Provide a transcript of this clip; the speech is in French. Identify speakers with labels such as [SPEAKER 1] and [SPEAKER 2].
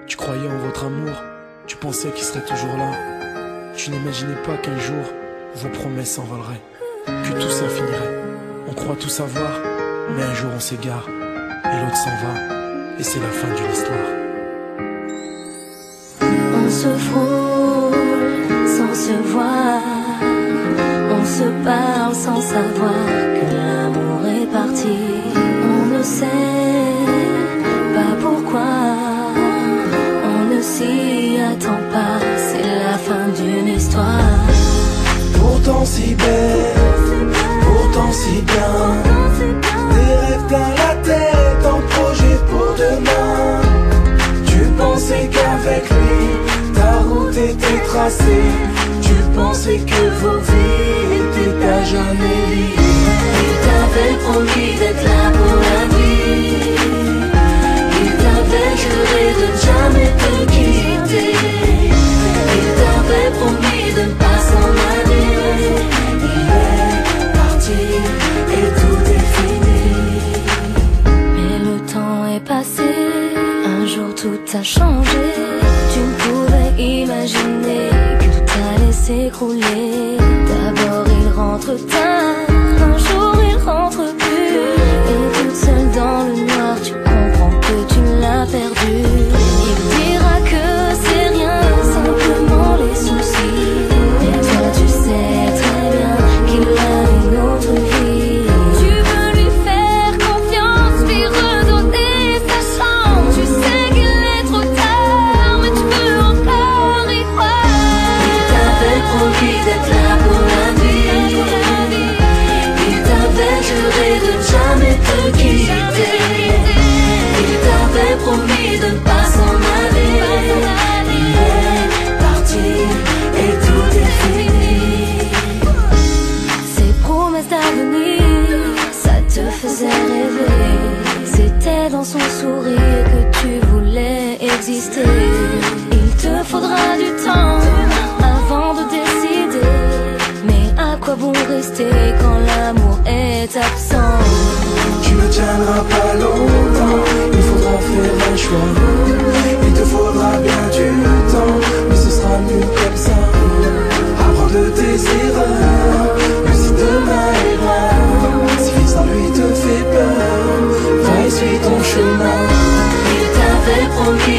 [SPEAKER 1] Tu croyais en votre amour, tu pensais qu'il serait toujours là. Tu n'imaginais pas qu'un jour, vos promesses s'envoleraient, que tout s'infinirait. On croit tout savoir, mais un jour on s'égare, et l'autre s'en va, et c'est la fin d'une histoire.
[SPEAKER 2] On se frôle sans se voir, on se parle sans savoir que l'amour est parti. On ne sait pas pourquoi, on ne s'y attend pas, c'est la fin d'une histoire.
[SPEAKER 1] Pourtant si belle, pourtant si bien, des rêves plein la tête, un projet pour demain. Tu pensais qu'avec lui, ta route était tracée. Tu pensais que vos vies étaient à jamais liées.
[SPEAKER 2] Il t'avait promis d'être là pour la vie, il t'avait juré de ne jamais te quitter, il t'avait promis de ne pas s'en aller. Il est parti et tout est fini. Mais le temps est passé, un jour tout a changé. Tu ne pouvais imaginer que tout allait s'écrouler. D'abord il rentre tard, un jour il rentre plus, et toute seule dans le noir tu comprends que tu l'as perdu. Il dira que c'est rien, simplement les soucis, mais toi tu sais très bien qu'il a une autre vie. Tu veux lui faire confiance, lui redonner sa chance. Tu sais qu'il est trop tard, mais tu veux encore y croire. Il t'avait promis d'être là pour la vie, il t'avait juré de ne jamais te quitter, il t'avait promis de ne pas s'en aller. Il est parti et tout est fini. Ces promesses d'avenir, ça te faisait rêver. C'était dans son sourire que tu voulais exister. Il te faudra du temps avant de décider, mais à quoi bon rester quand l'amour est absent?
[SPEAKER 1] Tu ne tiendras pas longtemps, il faudra faire un choix. Il te faudra bien du temps, mais ce sera mieux comme ça. Apprends de tes erreurs, même si demain est loin. Si vivre sans lui te fait peur, va et suis ton chemin.
[SPEAKER 2] Il t'avait promis